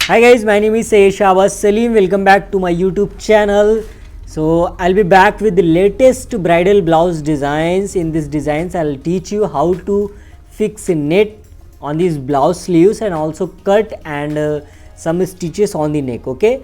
Hi guys, my name is Sayed Shahbaz Salim. Welcome back to my YouTube channel. So I'll be back with the latest bridal blouse designs. In these designs, I'll teach you how to fix a net on these blouse sleeves and also cut and some stitches on the neck. Okay,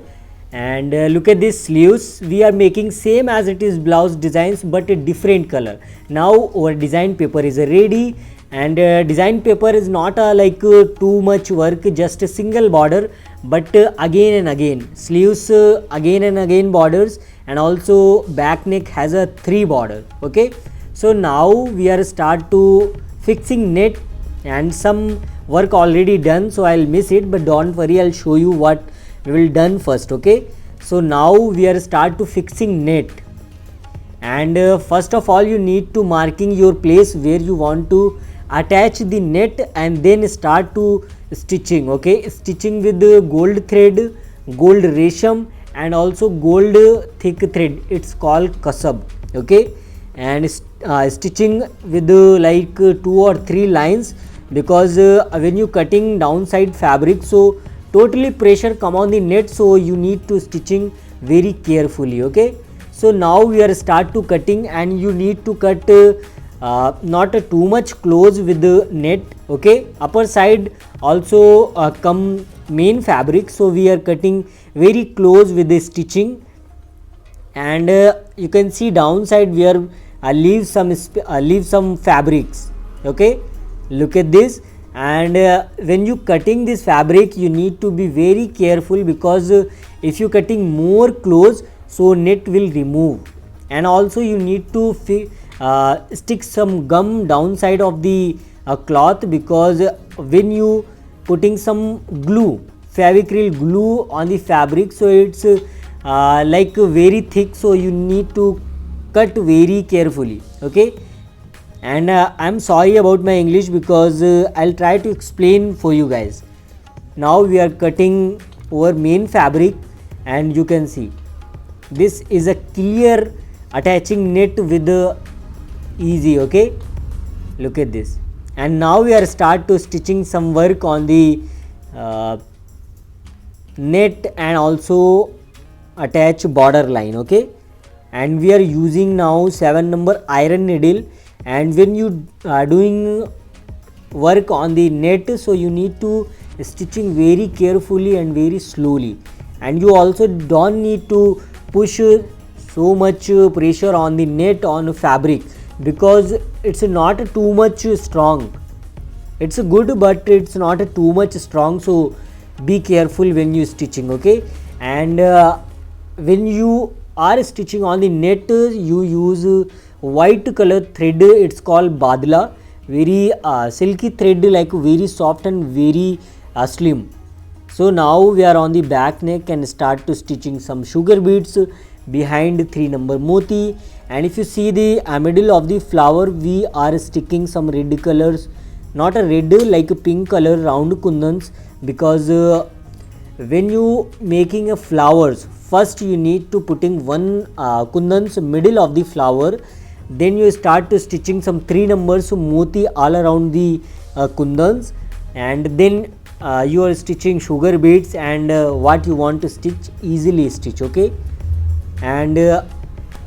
and look at these sleeves. We are making same as it is blouse designs but a different color. Now our design paper is ready. And design paper is not too much work, just a single border, but again and again sleeves, again and again borders, and also back neck has a 3 border. Okay, so now we are start to fixing net and some work already done, so I'll miss it, but don't worry, I'll show you what we will done first. Okay, so now we are start to fixing net. And first of all, you need to marking your place where you want to attach the net and then start to stitching. Okay, stitching with gold thread, gold resham, and also gold thick thread, it's called kasab. Okay, and stitching with 2 or 3 lines, because when you cutting downside fabric, so totally pressure come on the net, so you need to stitching very carefully. Okay, so now we are start to cutting, and you need to cut not too much close with the net. Okay, upper side also come main fabric, so we are cutting very close with the stitching. And you can see downside we are leave some fabrics. Okay, look at this. And when you cutting this fabric, you need to be very careful, because if you cutting more close, so net will remove. And also you need to stick some gum downside of the cloth, because when you putting some glue, Fevicryl glue on the fabric, so it's very thick, so you need to cut very carefully. Okay, and I'm sorry about my English, because I'll try to explain for you guys. Now we are cutting our main fabric, and you can see this is a clear attaching net with the easy. Okay, look at this. And now we are start to stitching some work on the net and also attach border line. Okay, and we are using now 7 number iron needle. And when you are doing work on the net, so you need to stitching very carefully and very slowly. And you also don't need to push so much pressure on the net on fabric, because it's not too much strong. It's good, but it's not too much strong, so be careful when you stitching. Okay, and when you are stitching on the net, you use white color thread, it's called badla, very silky thread, like very soft and very slim. So now we are on the back neck and start to stitching some sugar beads behind 3 number moti. And if you see the middle of the flower, we are sticking some red colors, not a red, like a pink color round kundans, because when you making a flowers, first you need to putting one kundans middle of the flower, then you start to stitching some 3 numbers moti all around the kundans, and then you are stitching sugar beads, and what you want to stitch easily stitch. Okay, and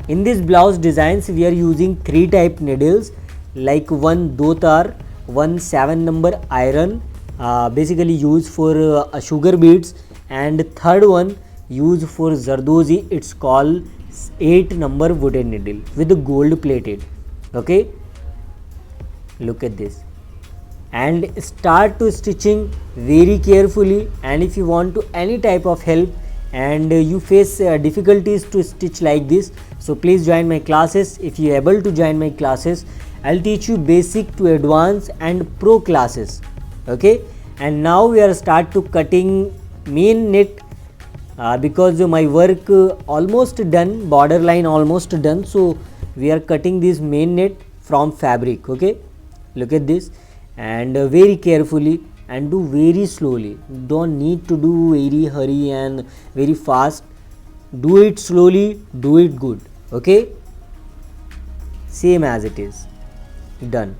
in this blouse designs we are using 3 type needles, like one dotar, one 7 number iron, basically used for sugar beads, and third one used for zardozi, it's called 8 number wooden needle with the gold plated. Okay, look at this. And start to stitching very carefully. And if you want to any type of help and you face difficulties to stitch like this, so please join my classes. If you are able to join my classes, I'll teach you basic to advanced and pro classes. Okay, and now we are start to cutting main net, because my work almost done, border line almost done, so we are cutting this main net from fabric. Okay, look at this. And very carefully, and do very slowly, don't need to do very hurry and very fast, do it slowly, do it good. Okay, same as it is done.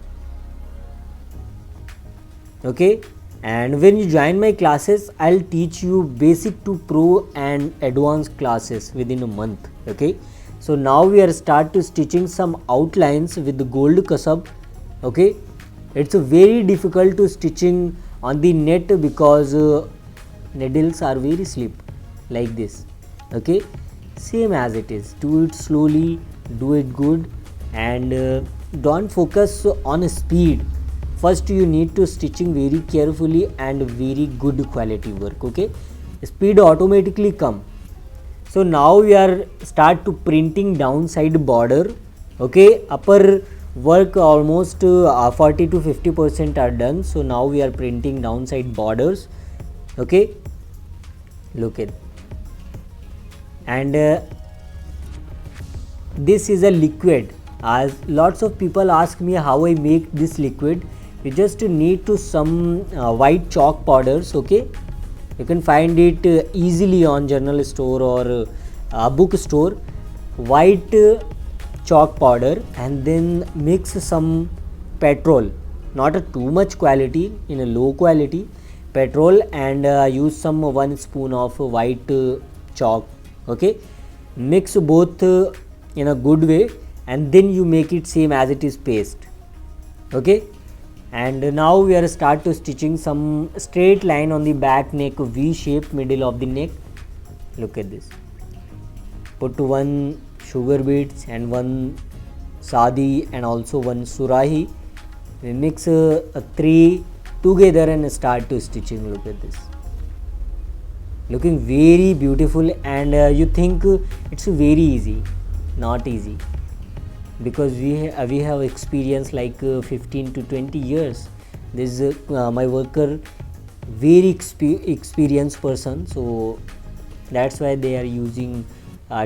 Okay, And when you join my classes, I'll teach you basic to pro and advanced classes within a month. Okay, so now we are start to stitching some outlines with the gold kasab. Okay, it's a very difficult to stitching on the net because needles are very slip like this. Okay, same as it is, do it slowly, do it good, and don't focus on speed. First you need to stitching very carefully and very good quality work. Okay, speed automatically come. So now we are start to printing downside border. Okay, upper work almost 40 to 50% are done. So now we are printing downside borders. Okay, look at, and this is a liquid. As lots of people ask me how I make this liquid, you just need to some white chalk powders. Okay, you can find it easily on general store or book store. White chalk powder, and then mix some petrol, not a too much quality, in a low quality petrol, and use some 1 spoon of white chalk. Okay, mix both in a good way, and then you make it same as it is paste. Okay, and now we are start to stitching some straight line on the back neck, V shape middle of the neck. Look at this, put one sugar beads and one sadi and also one surahi. We mix 3 together and start to stitching. Look at this, looking very beautiful, and you think it's very easy. Not easy, because we have experience like 15 to 20 years. This is my worker, very experienced person, so that's why they are using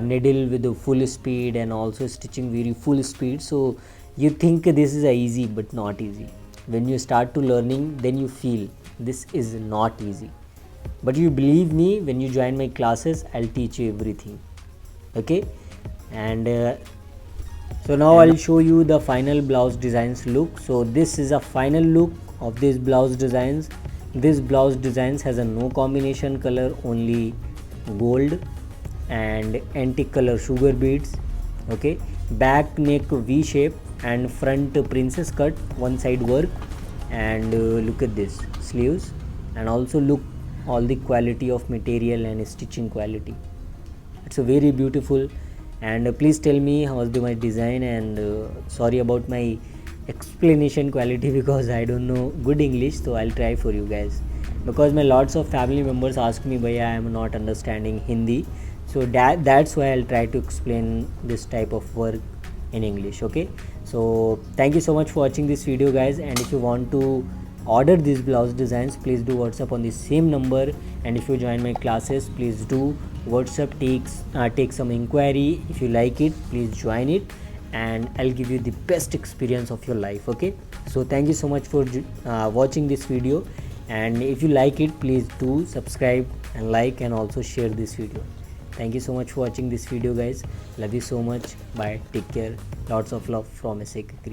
needle with the full speed and also stitching very full speed. So you think this is easy, but not easy. When you start to learning, then you feel this is not easy. But you believe me, when you join my classes, I'll teach you everything. Okay, and so now I'll show you the final blouse designs look. So this is a final look of this blouse designs. This blouse designs has a no combination color, only gold and antique color sugar beads. Okay, back neck V shape and front princess cut, one side work, and look at this sleeves, and also look all the quality of material and stitching quality. It's a very beautiful. And please tell me how was my design, and sorry about my explanation quality because I don't know good English, so I'll try for you guys, because my lots of family members ask me, bhaiya, I am not understanding Hindi, so that's why I'll try to explain this type of work in English. Okay, so thank you so much for watching this video, guys, and if you want to order these blouse designs, please do WhatsApp on the same number, and if you join my classes, please do WhatsApp, take some inquiry. If you like it, please join it, and I'll give you the best experience of your life. Okay, so thank you so much for watching this video, and if you like it, please do subscribe and like, and also share this video. Thank you so much for watching this video, guys. Love you so much. Bye, take care. Lots of love from SAK.